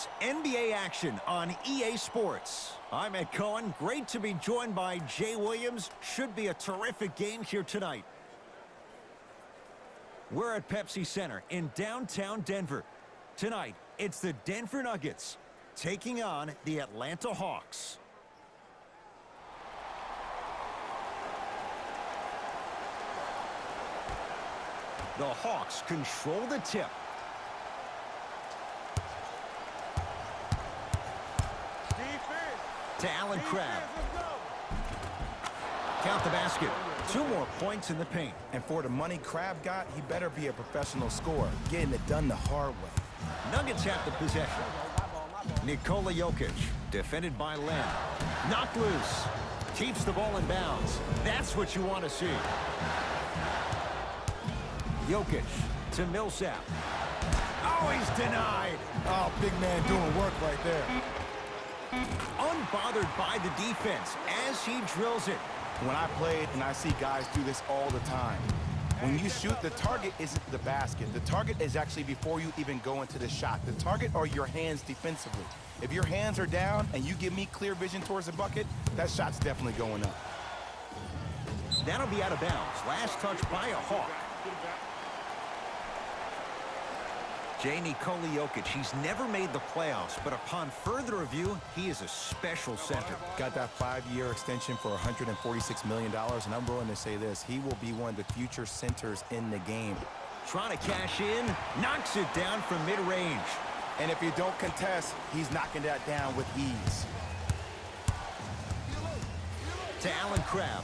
It's NBA action on EA Sports. I'm Ed Cohen. Great to be joined by Jay Williams. Should be a terrific game here tonight. We're at Pepsi Center in downtown Denver. Tonight, it's the Denver Nuggets taking on the Atlanta Hawks. The Hawks control the tip. To Allen Crabbe. Count the basket. 2 more points in the paint. And for the money Crabbe got, he better be a professional scorer, getting it done the hard way. Nuggets have the possession. Nikola Jokic, defended by Len. Knocked loose. Keeps the ball in bounds. That's what you want to see. Jokic to Millsap. Oh, he's denied. Oh, big man doing work right there. Unbothered by the defense as he drills it. When I played, and I see guys do this all the time, when you shoot, the target isn't the basket. The target is actually before you even go into the shot. The target are your hands defensively. If your hands are down and you give me clear vision towards the bucket, that shot's definitely going up. That'll be out of bounds. Last touch by a Hawk. Jay Nikola Jokic, he's never made the playoffs, but upon further review, he is a special center. Got that 5-year extension for $146 million, and I'm willing to say this, he will be one of the future centers in the game. Trying to cash in, knocks it down from mid-range. And if you don't contest, he's knocking that down with ease. To Allen Crabbe.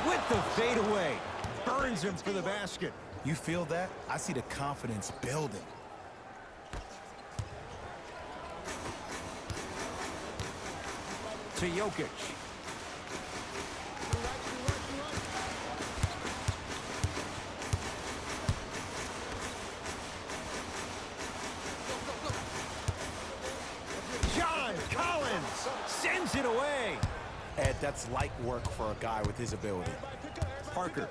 With the fadeaway. Burns him for the basket. You feel that? I see the confidence building. To Jokic. John Collins sends it away. Ed, that's light work for a guy with his ability. Parker.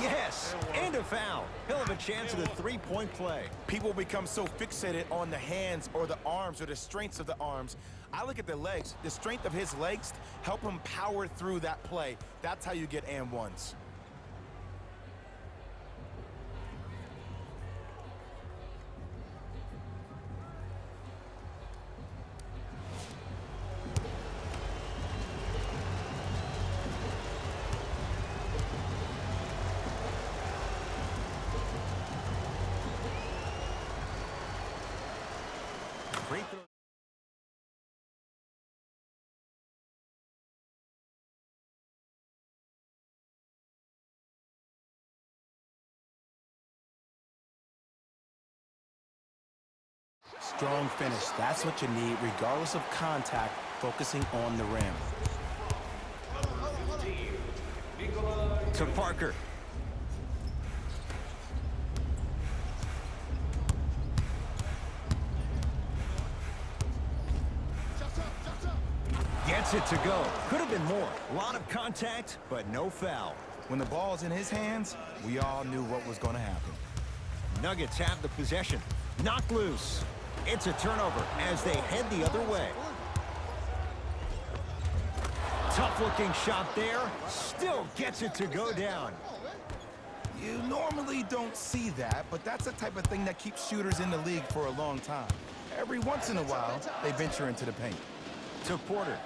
Yes, and a foul. He'll have a chance at a 3-point play. People become so fixated on the hands or the arms or the strengths of the arms. I look at the legs. The strength of his legs help him power through that play. That's how you get and ones. Free throw. Strong finish. That's what you need, regardless of contact, focusing on the rim. To Parker. Gets it to go. Could have been more. A lot of contact, but no foul. When the ball's in his hands, we all knew what was going to happen. Nuggets have the possession. Knocked loose. It's a turnover as they head the other way. Tough-looking shot there. Still gets it to go down. You normally don't see that, but that's the type of thing that keeps shooters in the league for a long time. Every once in a while, they venture into the paint. To Porter.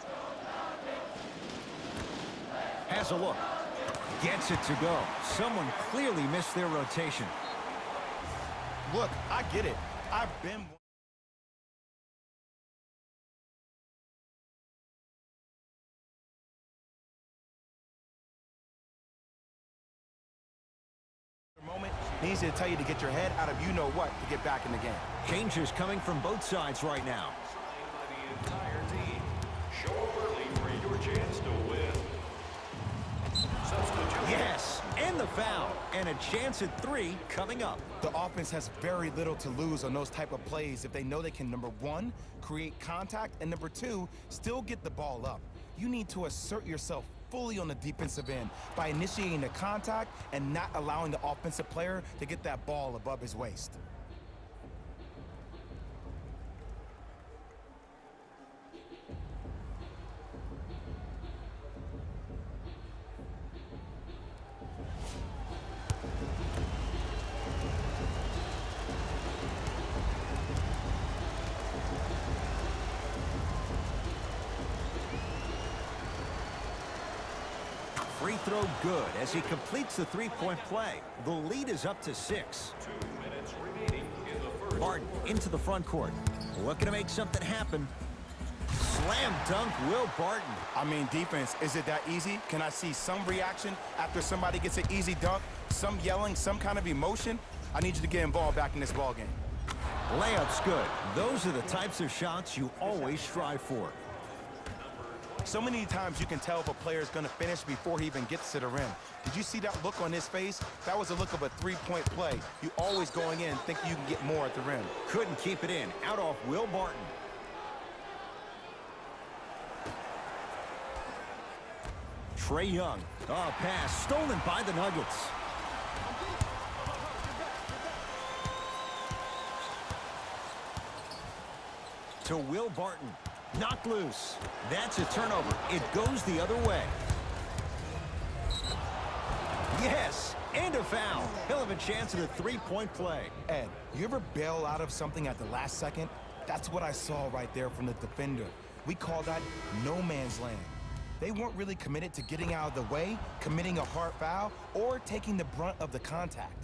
Has a look. Gets it to go. Someone clearly missed their rotation. Look, I get it. I've been... moment needs to tell you to get your head out of you-know-what to get back in the game. Changes coming from both sides right now. The entire team. Show up early for your chance to win. Substitute. Yes, and the foul. And a chance at 3 coming up. The offense has very little to lose on those type of plays if they know they can, number 1, create contact, and number 2, still get the ball up. You need to assert yourself fully on the defensive end by initiating the contact and not allowing the offensive player to get that ball above his waist. Free throw good as he completes the three-point play. The lead is up to 6. 2 minutes remaining in the first. Barton into the front court. Looking to make something happen. Slam dunk, Will Barton. I mean, defense, is it that easy? Can I see some reaction after somebody gets an easy dunk? Some yelling, some kind of emotion? I need you to get involved back in this ball game. Layup's good. Those are the types of shots you always strive for. So many times you can tell if a player is going to finish before he even gets to the rim. Did you see that look on his face? That was a look of a three-point play. You always going in thinking you can get more at the rim. Couldn't keep it in. Out off Will Barton. Trae Young. Oh, pass stolen by the Nuggets. To Will Barton. Knocked loose. That's a turnover. It goes the other way. Yes, and a foul. He'll have a chance at a three-point play. Ed, you ever bail out of something at the last second? That's what I saw right there from the defender. We call that no man's land. They weren't really committed to getting out of the way, committing a hard foul, or taking the brunt of the contact.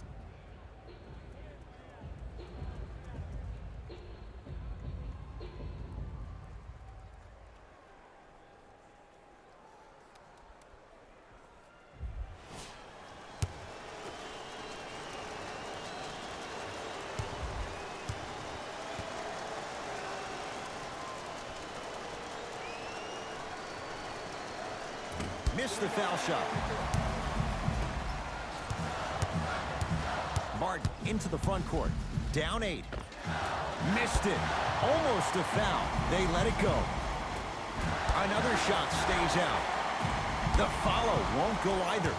Missed the foul shot. Barton into the front court. Down 8. Missed it. Almost a foul. They let it go. Another shot stays out. The follow won't go either.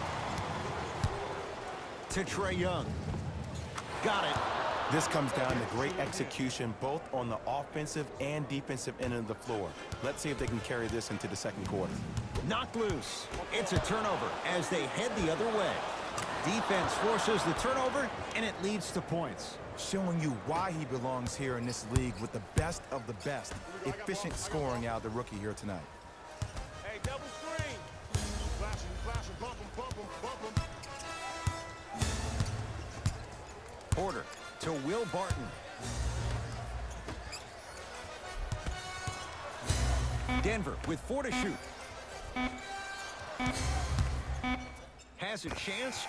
To Trae Young. Got it. This comes down to great execution both on the offensive and defensive end of the floor. Let's see if they can carry this into the second quarter. Knocked loose. It's a turnover as they head the other way. Defense forces the turnover, and it leads to points. Showing you why he belongs here in this league with the best of the best. Efficient scoring out of the rookie here tonight. Hey, double screen. Flash him, bump him. Porter to Will Barton. Denver with 4 to shoot. Has a chance.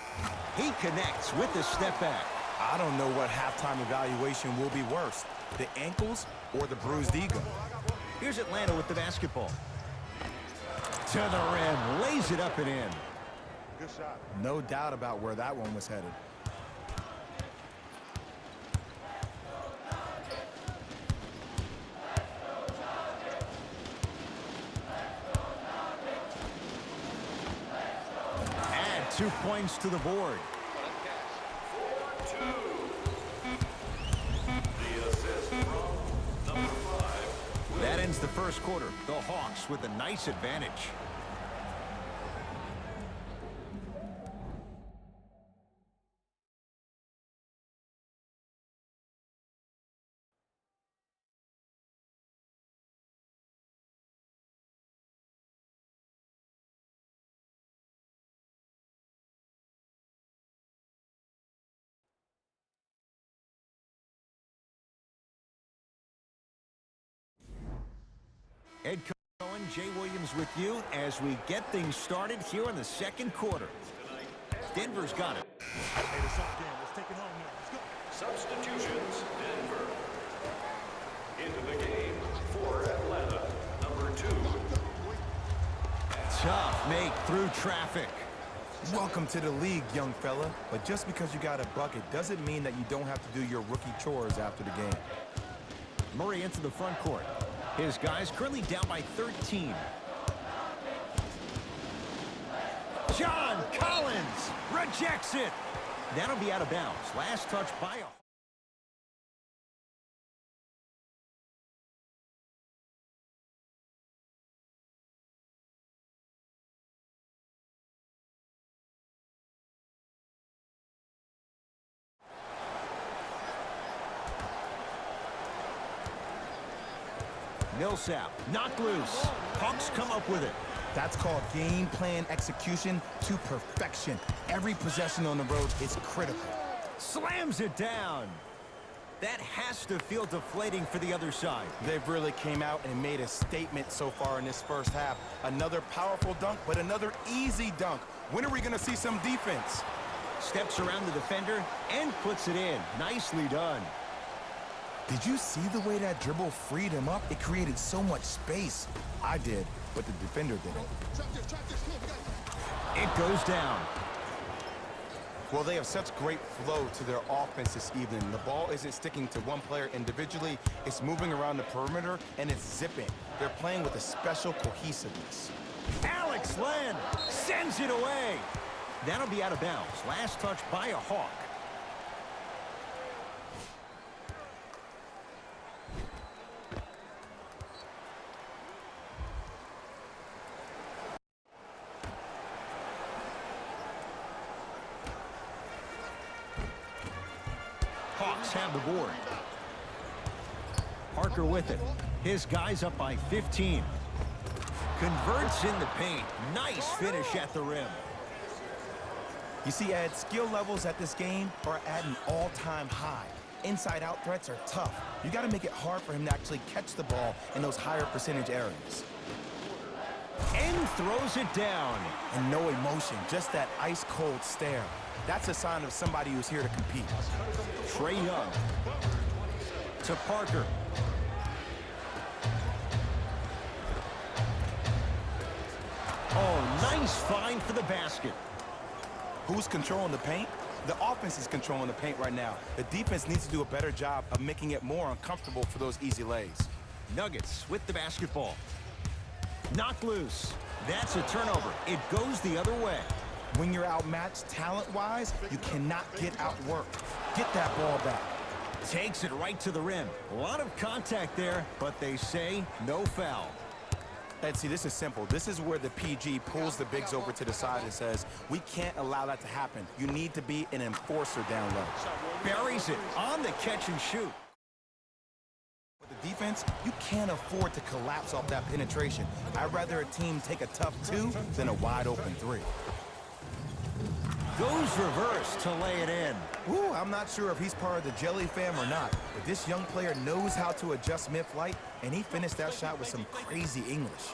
He connects with the step back. I don't know what halftime evaluation will be worse, the ankles or the bruised ego. Here's Atlanta with the basketball. To the rim, lays it up and in. Good shot. No doubt about where that one was headed. Add 2 points to the board. The assist from number 5. That ends the first quarter. The Hawks with a nice advantage. Ed Cohen, Jay Williams with you as we get things started here in the second quarter. Denver's got it. Hey, the shot game. Let's take it home now. Let's go. Substitutions, Denver. Into the game for Atlanta, number 2. Tough make through traffic. Welcome to the league, young fella. But just because you got a bucket doesn't mean that you don't have to do your rookie chores after the game. Murray into the front court. His guys currently down by 13. John Collins rejects it. That'll be out of bounds. Last touch by a... Millsap, knocked loose. Hawks come up with it. That's called game plan execution to perfection. Every possession on the road is critical. Slams it down. That has to feel deflating for the other side. They've really came out and made a statement so far in this first half. Another powerful dunk, but another easy dunk. When are we going to see some defense? Steps around the defender and puts it in. Nicely done. Did you see the way that dribble freed him up? It created so much space. I did, but the defender didn't. It goes down. Well, they have such great flow to their offense this evening. The ball isn't sticking to one player individually. It's moving around the perimeter, and it's zipping. They're playing with a special cohesiveness. Alex Len sends it away. That'll be out of bounds. Last touch by a Hawk. Hawks have the board. Parker with it. His guy's up by 15. Converts in the paint. Nice finish at the rim. You see, Ed, skill levels at this game are at an all-time high. Inside-out threats are tough. You got to make it hard for him to actually catch the ball in those higher percentage areas. And throws it down. And no emotion, just that ice-cold stare. That's a sign of somebody who's here to compete. Trae Young to Parker. Oh, nice find for the basket. Who's controlling the paint? The offense is controlling the paint right now. The defense needs to do a better job of making it more uncomfortable for those easy lays. Nuggets with the basketball. Knocked loose. That's a turnover. It goes the other way. When you're outmatched talent-wise, you cannot get outworked. Get that ball back. Takes it right to the rim. A lot of contact there, but they say no foul. And see, this is simple. This is where the PG pulls the bigs over to the side and says, we can't allow that to happen. You need to be an enforcer down low. Buries it on the catch and shoot. With the defense, you can't afford to collapse off that penetration. I'd rather a team take a tough 2 than a wide open 3. Goes reverse to lay it in. Ooh, I'm not sure if he's part of the Jelly fam or not, but this young player knows how to adjust mid-flight, and he finished that shot with some crazy English.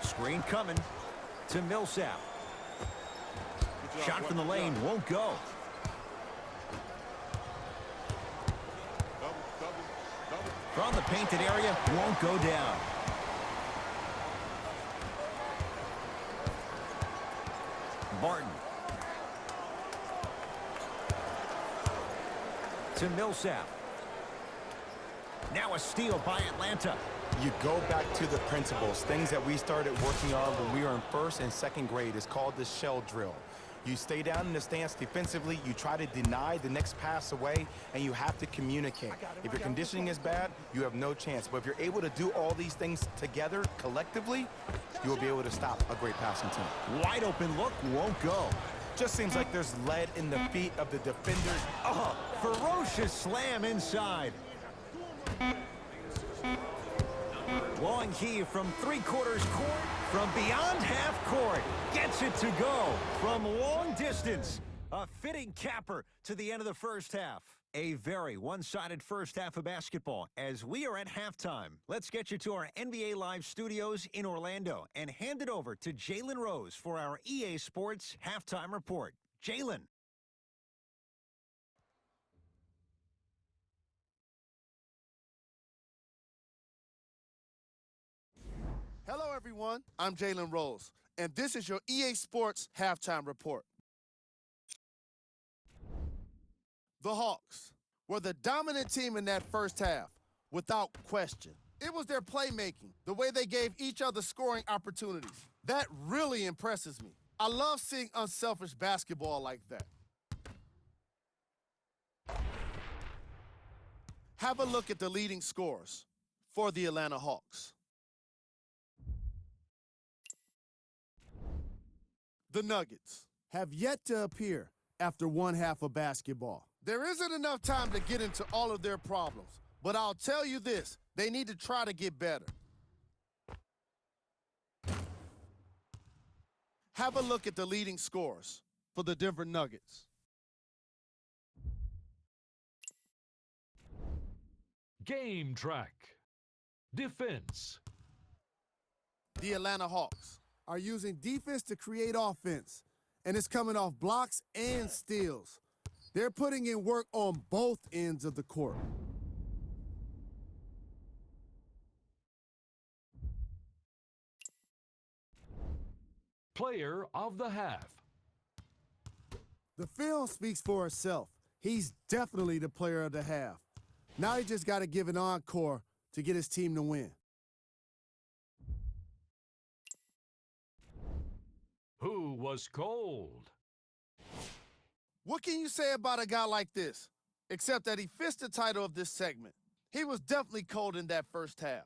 Screen coming to Millsap. Shot from the lane won't go. From the painted area, won't go down. Barton. To Millsap. Now a steal by Atlanta. You go back to the principles, things that we started working on when we were in first and second grade. It's called the shell drill. You stay down in the stance defensively, you try to deny the next pass away, and you have to communicate. If your conditioning is bad, you have no chance. But if you're able to do all these things together, collectively, you will be able to stop a great passing team. Wide open look, won't go. Just seems like there's lead in the feet of the defenders. Oh, ferocious slam inside. Long heave from three-quarters court, from beyond half court. Gets it to go from long distance. A fitting capper to the end of the first half. A very one-sided first half of basketball as we are at halftime. Let's get you to our NBA Live studios in Orlando and hand it over to Jalen Rose for our EA Sports Halftime Report. Jalen. Hello, everyone. I'm Jalen Rose, and this is your EA Sports Halftime Report. The Hawks were the dominant team in that first half, without question. It was their playmaking, the way they gave each other scoring opportunities. That really impresses me. I love seeing unselfish basketball like that. Have a look at the leading scorers for the Atlanta Hawks. The Nuggets have yet to appear after one half of basketball. There isn't enough time to get into all of their problems, but I'll tell you this, they need to try to get better. Have a look at the leading scorers for the Denver Nuggets. Game track. Defense. The Atlanta Hawks are using defense to create offense, and it's coming off blocks and steals. They're putting in work on both ends of the court. Player of the half. The film speaks for itself. He's definitely the player of the half. Now he just got to give an encore to get his team to win. Who was cold? What can you say about a guy like this? Except that he fits the title of this segment. He was definitely cold in that first half.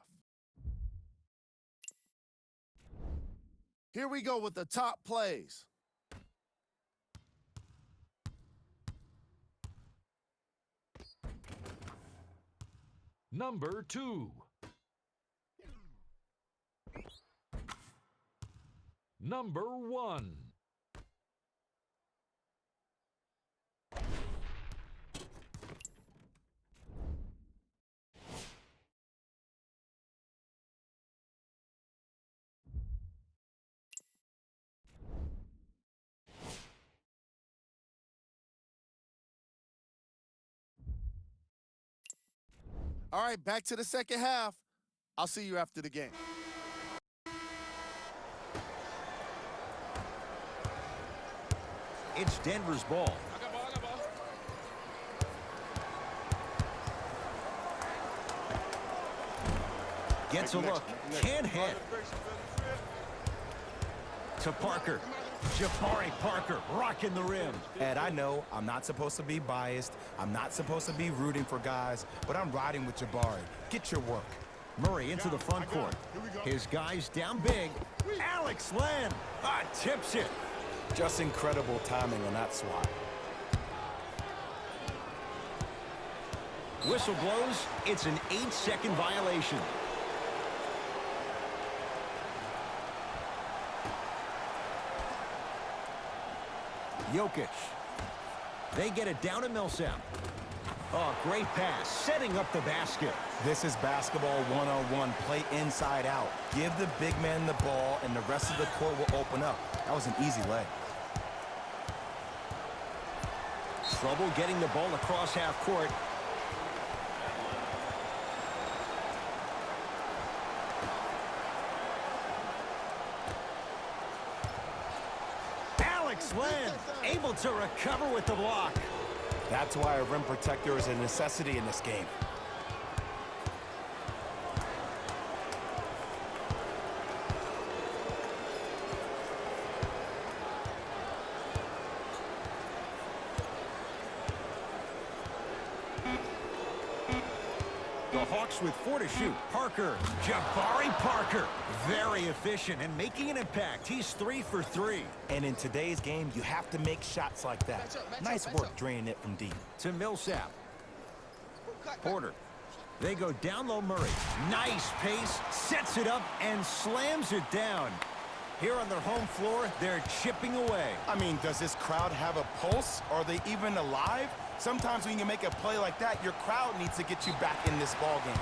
Here we go with the top plays. Number 2. Number 1. All right, back to the second half. I'll see you after the game. It's Denver's ball. Gets a look. Can't hit. To Parker. Jabari Parker rocking the rim. Ed, I know I'm not supposed to be biased. I'm not supposed to be rooting for guys, but I'm riding with Jabari. Get your work. Murray into the front court. His guys down big. Alex Len tips it. Just incredible timing on that swat. Whistle blows. It's an 8-second violation. Jokic. They get it down to Millsap. Oh, great pass. Setting up the basket. This is basketball 101. Play inside out. Give the big man the ball, and the rest of the court will open up. That was an easy lay. Trouble getting the ball across half court. Alex Len able to recover with the block. That's why a rim protector is a necessity in this game. The Hawks with 4 to shoot. Parker, Jabari Parker, very efficient and making an impact. He's 3 for 3. And in today's game, you have to make shots like that. Nice work draining it from deep. To Millsap. Porter. They go down low. Murray. Nice pace. Sets it up and slams it down. Here on their home floor, they're chipping away. I mean, does this crowd have a pulse? Are they even alive? Sometimes when you make a play like that, your crowd needs to get you back in this ball game.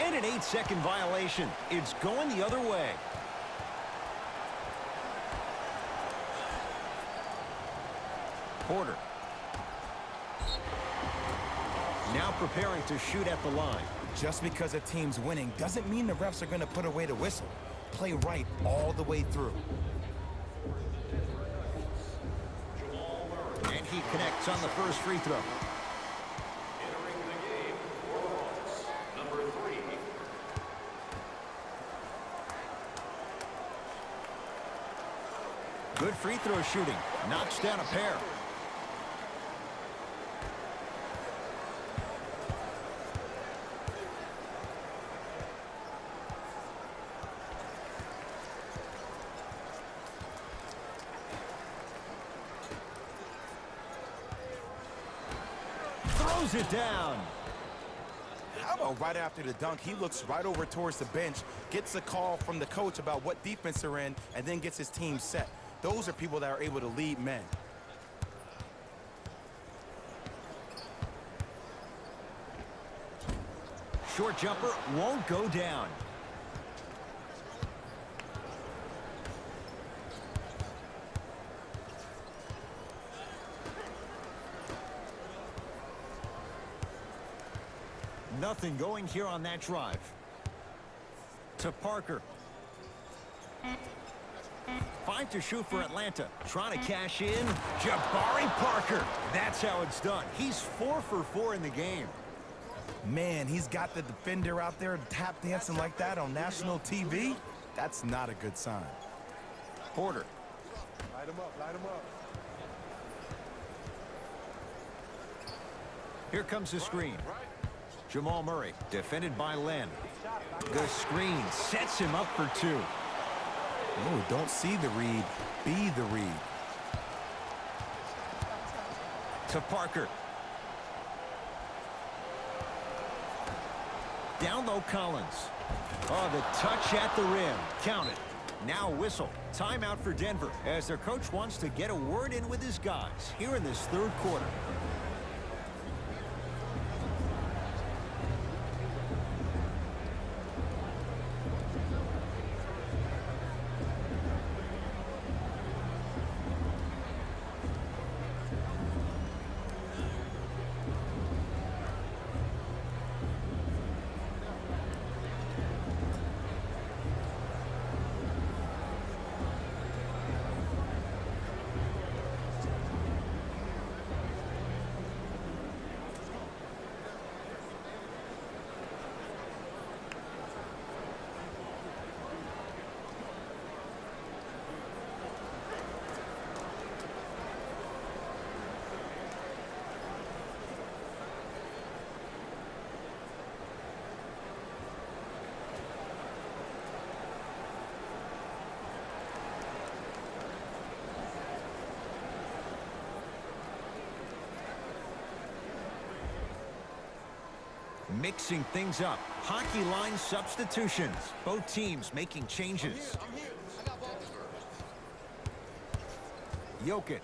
And an 8-second violation. It's going the other way. Porter. Now preparing to shoot at the line. Just because a team's winning doesn't mean the refs are going to put away the whistle. Play right all the way through. And he connects on the first free throw. Entering the game for the Hawks, number 3. Good free throw shooting. Knocks down a pair. Throws it down. How about right after the dunk, he looks right over towards the bench, gets a call from the coach about what defense they're in, and then gets his team set. Those are people that are able to lead men. Short jumper won't go down. Nothing going here on that drive. To Parker. 5 to shoot for Atlanta. Trying to cash in. Jabari Parker. That's how it's done. He's 4 for 4 in the game. Man, he's got the defender out there tap dancing like that on national TV. That's not a good sign. Porter. Light him up, light him up. Here comes the screen. Jamal Murray, defended by Len. The screen sets him up for 2. Oh, don't see the read, be the read. To Parker. Down low, Collins. Oh, the touch at the rim. Count it. Now whistle. Timeout for Denver as their coach wants to get a word in with his guys here in this third quarter. Mixing things up. Hockey line substitutions. Both teams making changes. Jokic.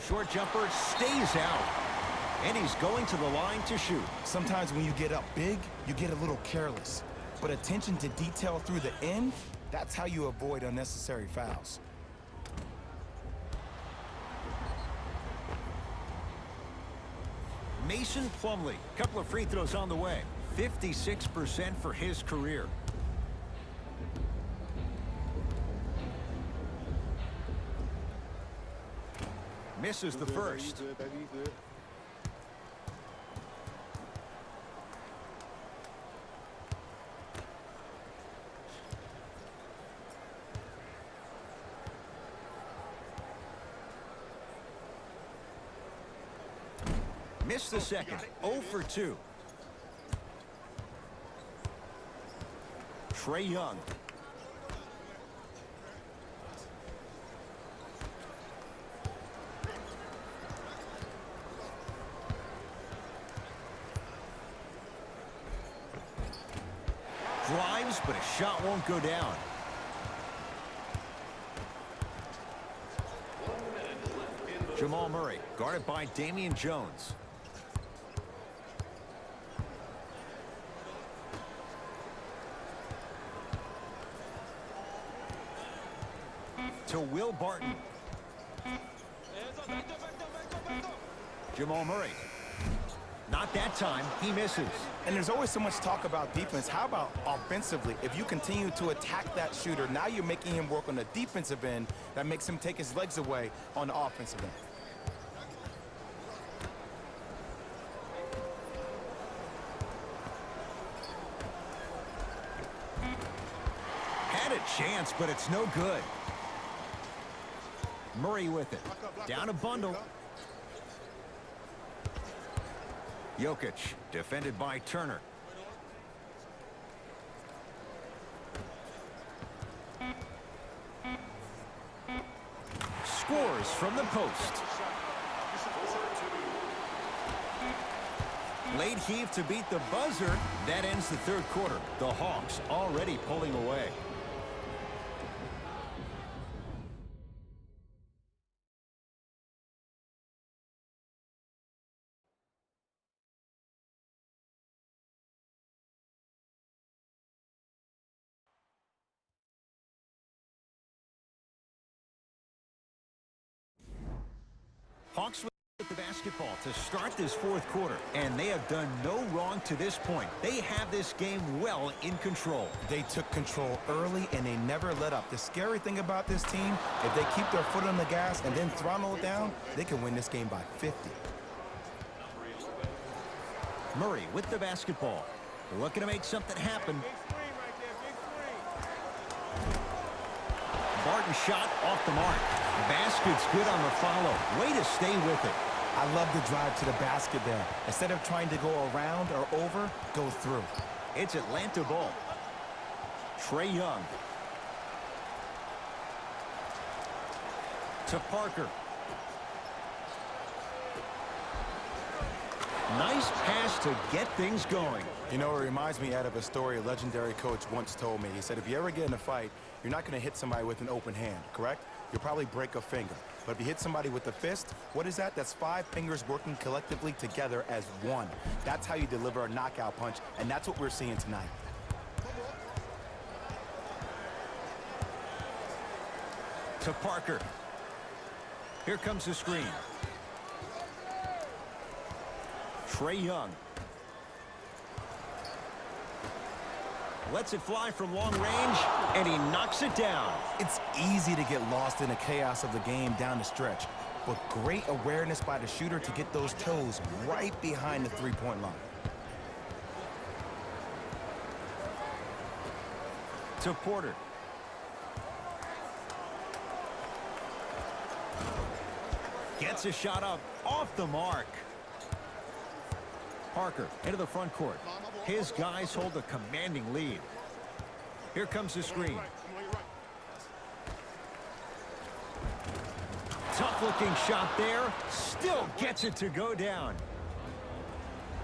Short jumper stays out. And he's going to the line to shoot. Sometimes when you get up big, you get a little careless. But attention to detail through the end, that's how you avoid unnecessary fouls. Mason Plumlee, couple of free throws on the way. 56% for his career. Misses the first. Missed the second. 0 for 2. Trae Young. Drives, but a shot won't go down. Jamal Murray, guarded by Damian Jones. To Will Barton. Jamal Murray. Not that time. He misses. And there's always so much talk about defense. How about offensively? If you continue to attack that shooter, now you're making him work on the defensive end. That makes him take his legs away on the offensive end. Had a chance, but it's no good. Murray with it. Down a bundle. Jokic, defended by Turner. Scores from the post. Late heave to beat the buzzer. That ends the third quarter. The Hawks already pulling away. Hawks with the basketball to start this fourth quarter, and they have done no wrong to this point. They have this game well in control. They took control early, and they never let up. The scary thing about this team, if they keep their foot on the gas and then throttle it down, they can win this game by 50. Murray with the basketball. Looking to make something happen. Barton shot off the mark. Basket's good on the follow. Way to stay with it. I love the drive to the basket there. Instead of trying to go around or over, go through. It's Atlanta ball. Trae Young. To Parker. Nice pass to get things going. You know, it reminds me out of a story a legendary coach once told me. He said, if you ever get in a fight, you're not going to hit somebody with an open hand, correct? You'll probably break a finger. But if you hit somebody with a fist, what is that? That's 5 fingers working collectively together as one. That's how you deliver a knockout punch, and that's what we're seeing tonight. To Parker. Here comes the screen. Trae Young. Lets it fly from long range, and he knocks it down. It's easy to get lost in the chaos of the game down the stretch, but great awareness by the shooter to get those toes right behind the three-point line. To Porter. Gets a shot up off the mark. Parker into the front court. His guys hold a commanding lead. Here comes the screen. Tough-looking shot there. Still gets it to go down.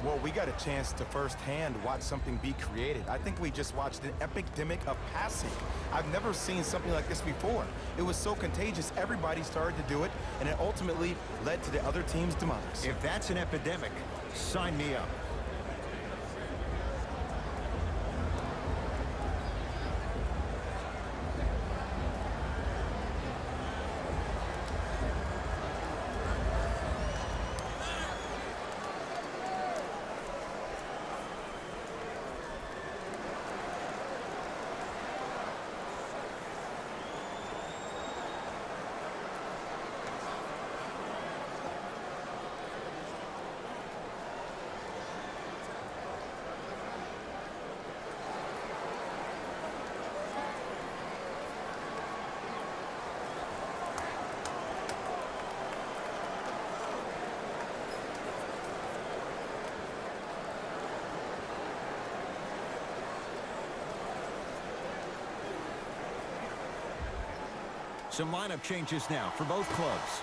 Well, we got a chance to firsthand watch something be created. I think we just watched an epidemic of passing. I've never seen something like this before. It was so contagious, everybody started to do it, and it ultimately led to the other team's demise. If that's an epidemic, sign me up. Some lineup changes now for both clubs.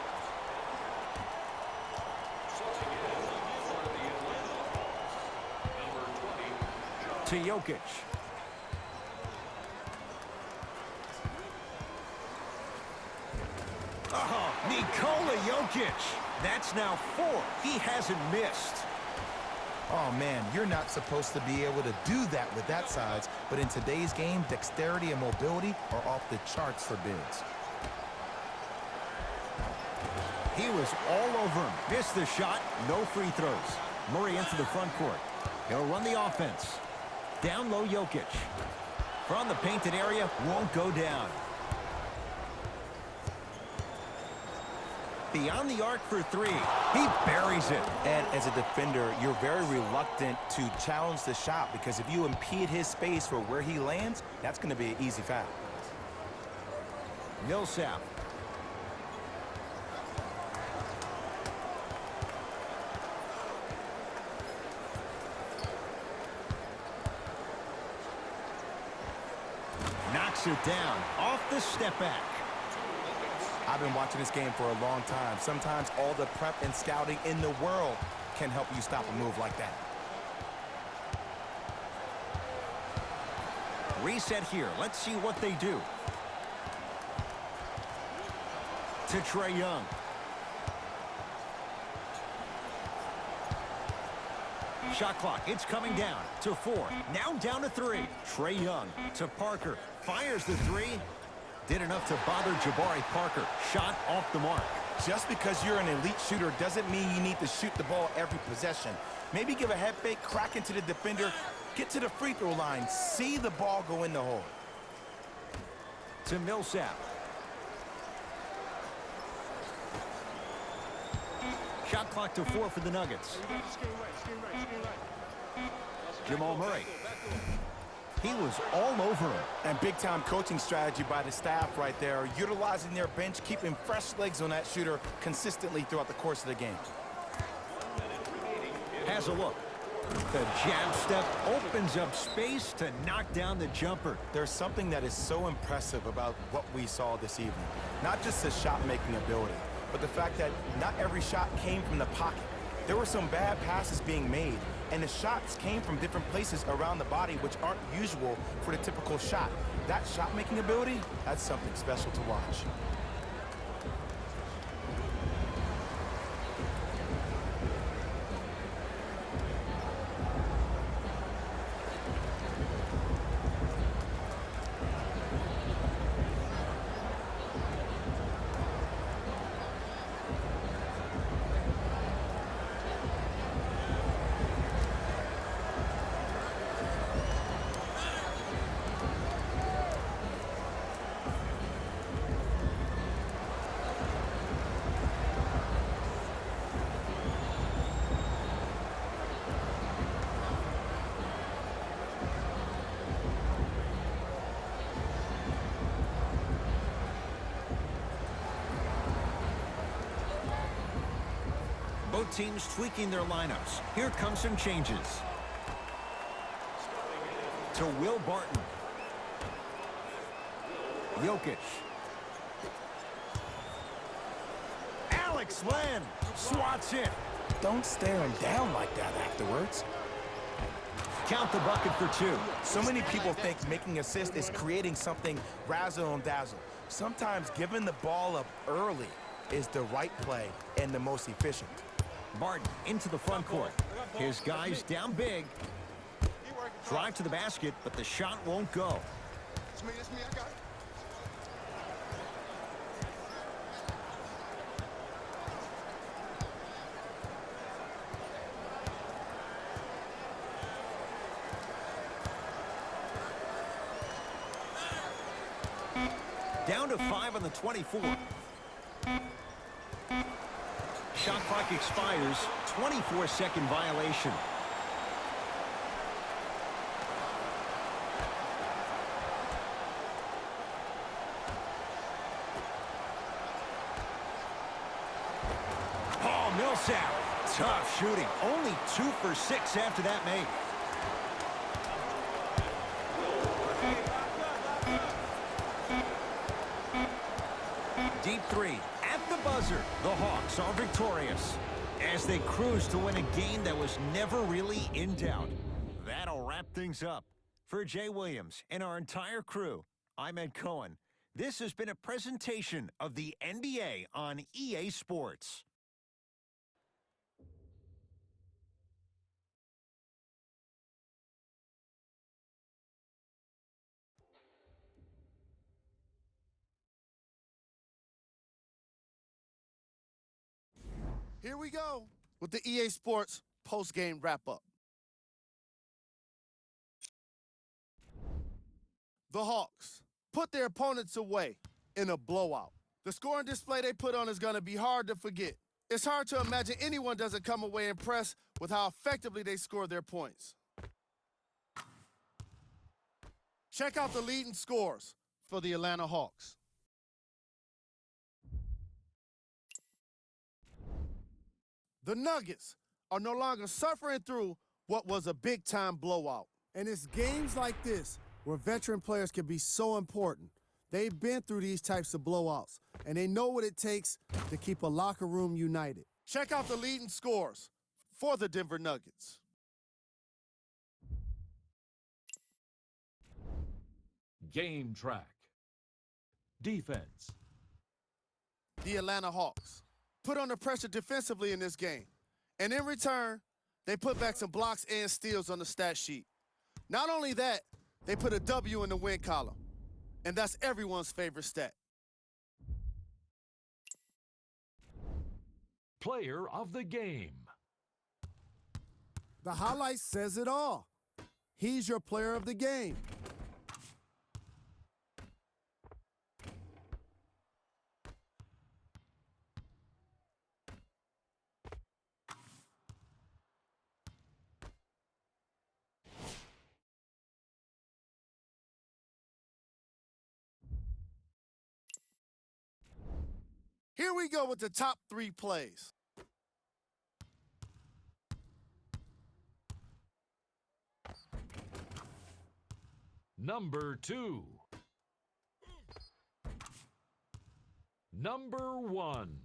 To Jokic. Oh, Nikola Jokic. That's now 4. He hasn't missed. Oh, man, you're not supposed to be able to do that with that size, but in today's game, dexterity and mobility are off the charts for bigs. He was all over him. Missed the shot. No free throws. Murray into the front court. He'll run the offense. Down low, Jokic. From the painted area, won't go down. Beyond the arc for 3. He buries it. And as a defender, you're very reluctant to challenge the shot because if you impede his space for where he lands, that's going to be an easy foul. Millsap. Knocks it down off the step back. I've been watching this game for a long time. Sometimes all the prep and scouting in the world can help you stop a move like that. Reset here. Let's see what they do. To Trae Young. Shot clock, it's coming down to 4. Now down to 3. Trae Young to Parker. Fires the 3. Did enough to bother Jabari Parker. Shot off the mark. Just because you're an elite shooter doesn't mean you need to shoot the ball every possession. Maybe give a head fake, crack into the defender, get to the free throw line, see the ball go in the hole. To Millsap. Shot clock to 4 for the Nuggets. Jamal Murray. He was all over him. And big-time coaching strategy by the staff right there, utilizing their bench, keeping fresh legs on that shooter consistently throughout the course of the game. Has a look. The jab step opens up space to knock down the jumper. There's something that is so impressive about what we saw this evening. Not just the shot-making ability, but the fact that not every shot came from the pocket. There were some bad passes being made, and the shots came from different places around the body, which aren't usual for the typical shot. That shot-making ability, that's something special to watch. Both teams tweaking their lineups. Here come some changes. To Will Barton. Jokic. Alex Len swats it. Don't stare him down like that afterwards. Count the bucket for 2. So many people think making assists is creating something razzle and dazzle. Sometimes giving the ball up early is the right play and the most efficient. Barton into the front court. His guys down big. Drive to the basket, but the shot won't go. It's me, I got it. Down to 5 on the 24. Shot clock expires. 24-second violation. Paul Millsap. Tough shooting. Only 2 for 6 after that make. Deep 3 at the buzzer. The Hawks are victorious as they cruise to win a game that was never really in doubt. That'll wrap things up. For Jay Williams and our entire crew, I'm Ed Cohen. This has been a presentation of the NBA on EA Sports. Here we go with the EA Sports post-game wrap-up. The Hawks put their opponents away in a blowout. The scoring display they put on is going to be hard to forget. It's hard to imagine anyone doesn't come away impressed with how effectively they score their points. Check out the leading scores for the Atlanta Hawks. The Nuggets are no longer suffering through what was a big-time blowout. And it's games like this where veteran players can be so important. They've been through these types of blowouts, and they know what it takes to keep a locker room united. Check out the leading scores for the Denver Nuggets. Game track. Defense. The Atlanta Hawks put under pressure defensively in this game. And in return, they put back some blocks and steals on the stat sheet. Not only that, they put a W in the win column. And that's everyone's favorite stat. Player of the game. The highlight says it all. He's your player of the game. Here we go with the top 3 plays. Number 2. Number 1.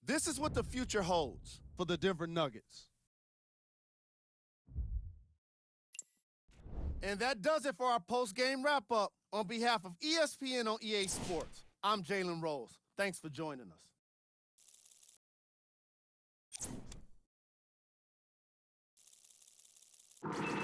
This is what the future holds for the Denver Nuggets. And that does it for our post-game wrap-up. On behalf of ESPN on EA Sports, I'm Jalen Rose. Thanks for joining us.